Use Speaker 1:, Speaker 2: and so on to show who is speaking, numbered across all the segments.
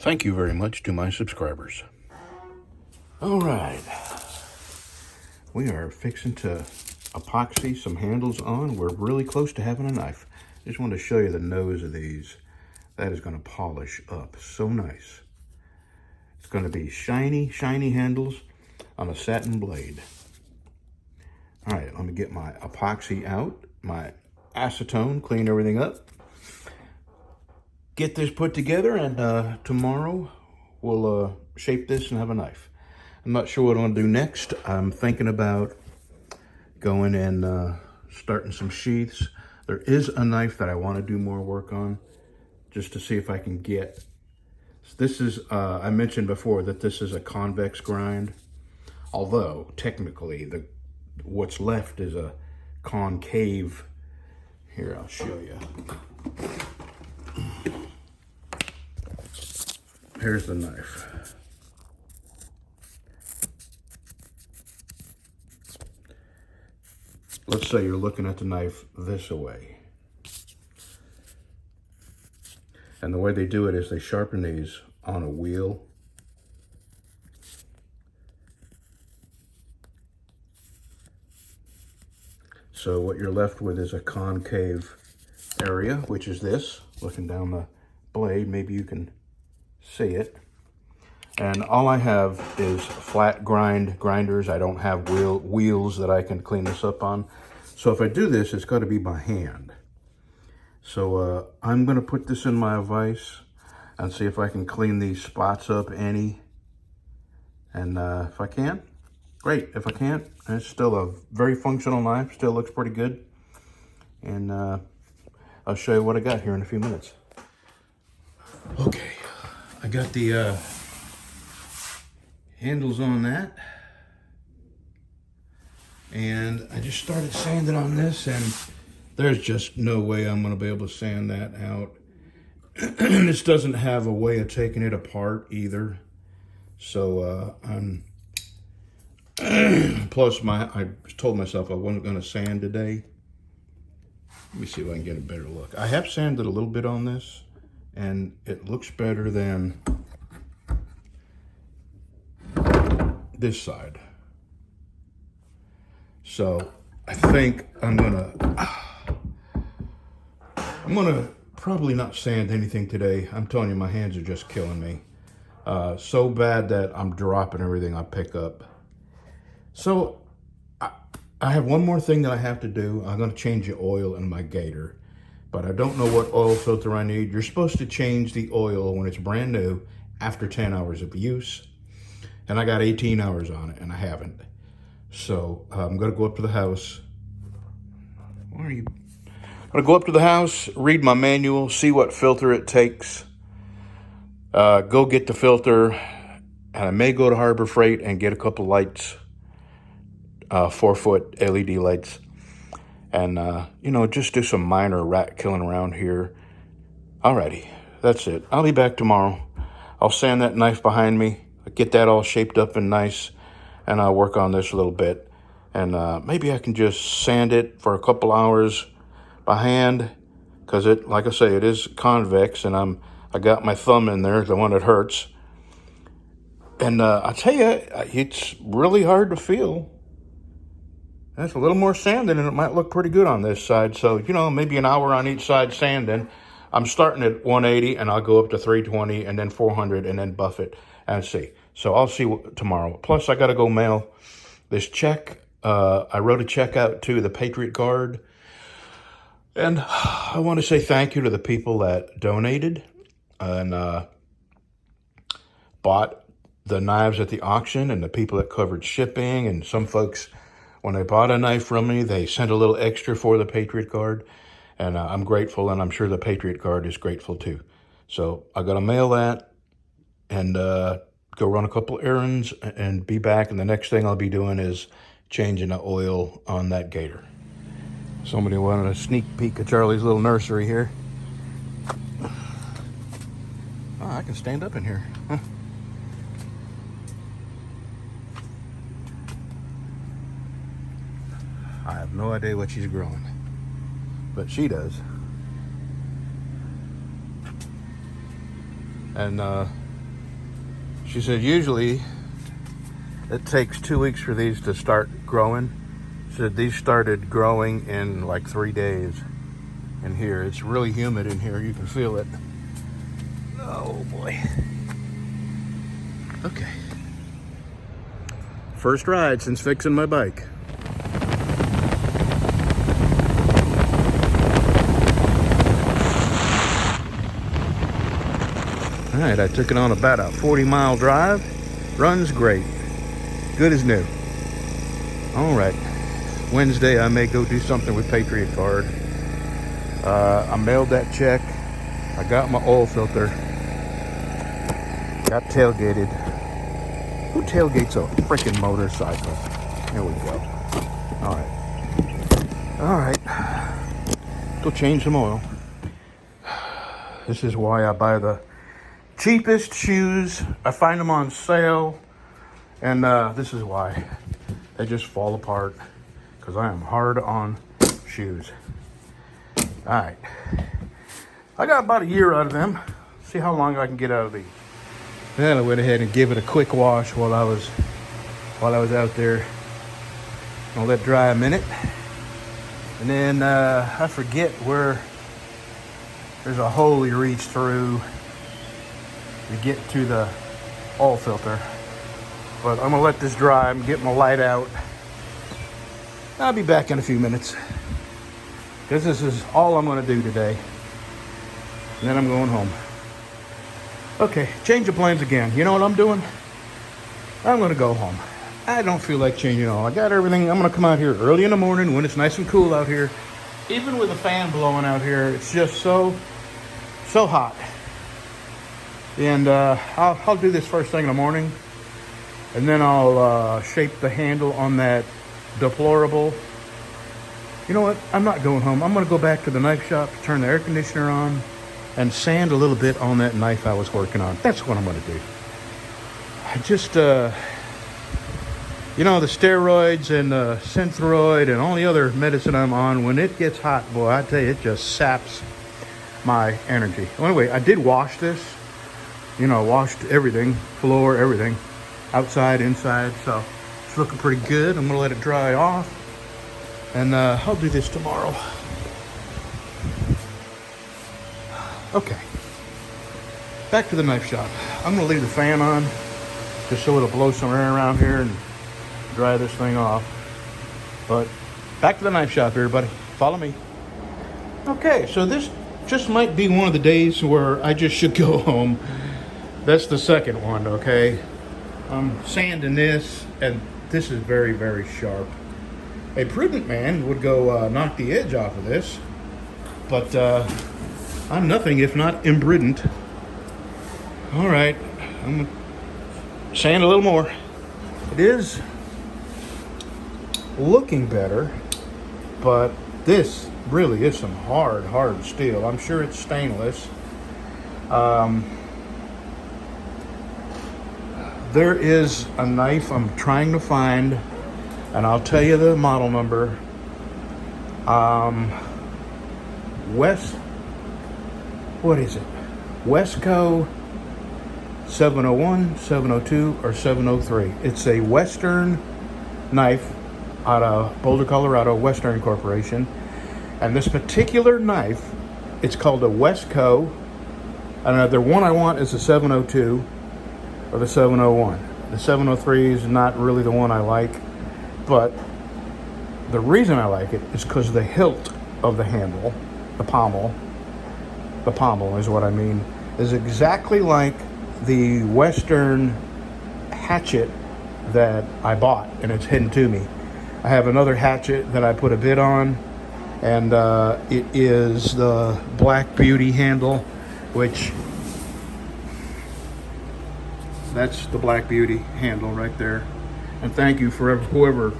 Speaker 1: Thank you very much to my subscribers. All right, we are fixing to epoxy some handles on. We're really close to having a knife. Just want to show you the nose of these. That is going to polish up so nice. It's going to be shiny, shiny handles on a satin blade. All right, let me get my epoxy out, my acetone, clean everything up. Get this put together, and tomorrow we'll shape this and have a knife. I'm not sure what I'm going to do next. I'm thinking about going and starting some sheaths. There is a knife that I want to do more work on, just to see if I can get. This is, I mentioned before that this is a convex grind, although technically what's left is a concave. Here, I'll show you. Here's the knife. Let's say you're looking at the knife this way. And the way they do it is they sharpen these on a wheel. So what you're left with is a concave area, which is this. Looking down the blade, maybe you can see it. And all I have is flat grinders. I don't have wheels that I can clean this up on. So if I do this, it's got to be by hand. So I'm going to put this in my vise and see if I can clean these spots up any. And if I can, great. If I can't, it's still a very functional knife. Still looks pretty good. And I'll show you what I got here in a few minutes. Okay, I got the handles on that. And I just started sanding on this, and there's just no way I'm going to be able to sand that out. This doesn't have a way of taking it apart either. So I'm plus I told myself I wasn't going to sand today. Let me see if I can get a better look. I have sanded a little bit on this, and it looks better than this side. So I think I'm gonna probably not sand anything today. I'm telling you, my hands are just killing me. So bad that I'm dropping everything I pick up. So I have one more thing that I have to do. I'm gonna change the oil in my gator, but I don't know what oil filter I need. You're supposed to change the oil when it's brand new after 10 hours of use. And I got 18 hours on it, and I haven't. So I'm gonna go up to the house. Where are you? I'm gonna go up to the house, read my manual, see what filter it takes. Go get the filter, and I may go to Harbor Freight and get a couple lights, 4-foot LED lights, and just do some minor rat killing around here. Alrighty, that's it. I'll be back tomorrow. I'll sand that knife behind me, get that all shaped up and nice, and I'll work on this a little bit. And maybe I can just sand it for a couple hours by hand, because it, like I say, it is convex, and I got my thumb in there, the one that hurts. And I tell you, it's really hard to feel. That's a little more sanding, and it might look pretty good on this side. So, maybe an hour on each side sanding. I'm starting at 180, and I'll go up to 320, and then 400, and then buff it and see. So I'll see tomorrow. Plus, I got to go mail this check. I wrote a check out to the Patriot Guard. And I want to say thank you to the people that donated and bought the knives at the auction, and the people that covered shipping. And some folks, when they bought a knife from me, they sent a little extra for the Patriot Guard. And I'm grateful, and I'm sure the Patriot Guard is grateful too. So I got to mail that and go run a couple errands and be back. And the next thing I'll be doing is changing the oil on that gator. Somebody wanted a sneak peek at Charlie's little nursery here. Oh, I can stand up in here. Huh. I have no idea what she's growing, but she does. And She said usually it takes 2 weeks for these to start growing. She said these started growing in like 3 days in here. It's really humid in here. You can feel it. Oh boy. Okay. First ride since fixing my bike. All right, I took it on about a 40-mile drive. Runs great. Good as new. All right. Wednesday, I may go do something with Patriot Card. I mailed that check. I got my oil filter. Got tailgated. Who tailgates a freaking motorcycle? There we go. All right. All right. Go change some oil. This is why I buy the cheapest shoes. I find them on sale. And this is why they just fall apart. Because I am hard on shoes. All right. I got about a year out of them. See how long I can get out of these. Then I went ahead and give it a quick wash while I was out there. I'll let it dry a minute. And then I forget where there's a hole you reach through to get to the oil filter. But I'm gonna let this dry. I'm getting my light out. I'll be back in a few minutes. Because this is all I'm gonna do today. And then I'm going home. Okay, change of plans again. You know what I'm doing? I'm gonna go home. I don't feel like changing all. I got everything. I'm gonna come out here early in the morning when it's nice and cool out here. Even with a fan blowing out here, it's just so hot. And I'll do this first thing in the morning. And then I'll shape the handle on that deplorable. You know what? I'm not going home. I'm gonna go back to the knife shop, turn the air conditioner on, and sand a little bit on that knife I was working on. That's what I'm gonna do. I just, you know, the steroids and the Synthroid and all the other medicine I'm on, when it gets hot, boy, I tell you, it just saps my energy. Well, anyway, I did wash this. You know, washed everything, floor, everything, outside, inside. So it's looking pretty good. I'm gonna let it dry off. And I'll do this tomorrow. Okay, back to the knife shop. I'm gonna leave the fan on just so it'll blow some air around here and dry this thing off. But back to the knife shop, everybody. Follow me. Okay, so this just might be one of the days where I just should go home. That's the second one, okay? I'm sanding this, and this is very, very sharp. A prudent man would go knock the edge off of this, but I'm nothing if not imprudent. All right, I'm gonna sand a little more. It is looking better, but this really is some hard steel. I'm sure it's stainless. There is a knife I'm trying to find, and I'll tell you the model number. What is it? Westco 701, 702, or 703. It's a Western knife out of Boulder, Colorado, Western Corporation. And this particular knife, it's called a Westco. And the one I want is the 702 or the 701. The 703 is not really the one I like, but the reason I like it is because of the hilt of the handle, the pommel is what I mean, is exactly like the Western hatchet that I bought, and it's hidden to me. I have another hatchet that I put a bit on, and it is the Black Beauty handle, which that's the Black Beauty handle right there. And thank you for whoever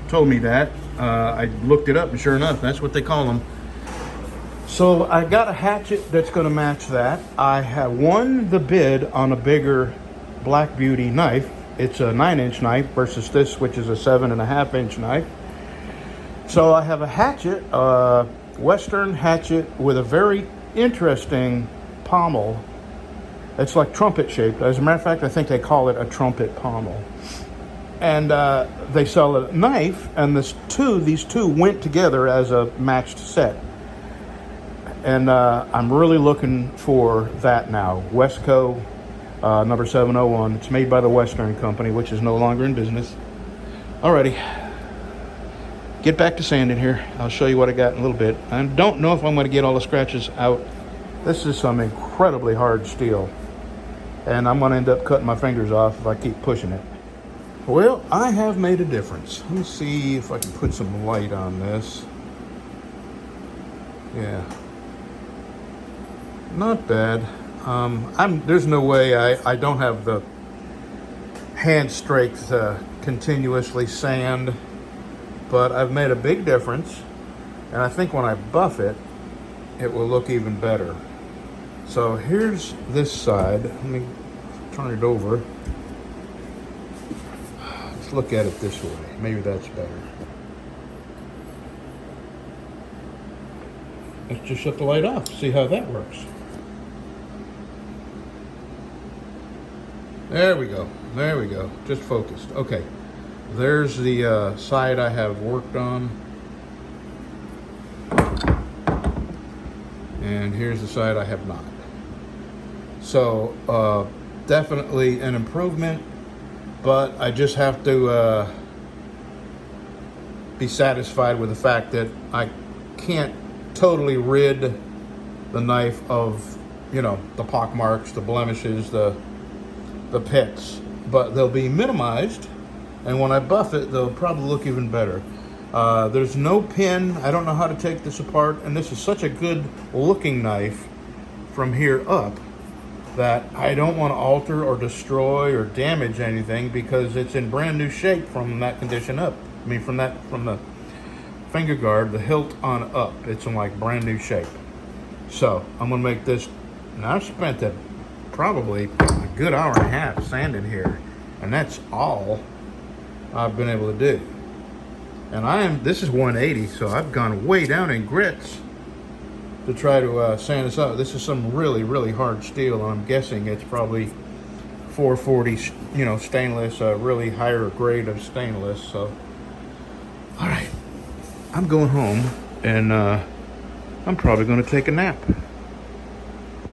Speaker 1: told me that. I looked it up, and sure enough, that's what they call them. So I got a hatchet that's going to match that. I have won the bid on a bigger Black Beauty knife. It's a 9-inch knife versus this, which is a 7.5-inch knife. So I have a hatchet, Western hatchet with a very interesting pommel. It's like trumpet shaped. As a matter of fact, I think they call it a trumpet pommel. And they sell a knife, and these two went together as a matched set. And I'm really looking for that now. Westco number 701. It's made by the Western Company, which is no longer in business. Alrighty, get back to sanding here. I'll show you what I got in a little bit. I don't know if I'm going to get all the scratches out. This is some incredibly hard steel, and I'm going to end up cutting my fingers off if I keep pushing it. Well, I have made a difference. Let me see if I can put some light on this. Yeah, not bad. There's no way I don't have the hand strength to continuously sand, but I've made a big difference, and I think when I buff it, it will look even better. So here's this side. Let me turn it over. Let's look at it this way. Maybe that's better. Let's just shut the light off, see how that works. There we go. There we go. Just focused. Okay. There's the side I have worked on. And here's the side I have not. So, definitely an improvement, but I just have to be satisfied with the fact that I can't totally rid the knife of, the pock marks, the blemishes, the pits, but they'll be minimized, and when I buff it, they'll probably look even better. There's no pin. I don't know how to take this apart, and this is such a good looking knife from here up that I don't want to alter or destroy or damage anything, because it's in brand new shape from that condition up. I mean, from the finger guard, the hilt on up, it's in like brand new shape. So I'm gonna make this. Now I've spent probably a good hour and a half sanding here, and that's all I've been able to do. And this is 180, so I've gone way down in grits to try to sand this up. This is some really, really hard steel, and I'm guessing it's probably 440, stainless, a really higher grade of stainless. So, all right, I'm going home, and I'm probably going to take a nap.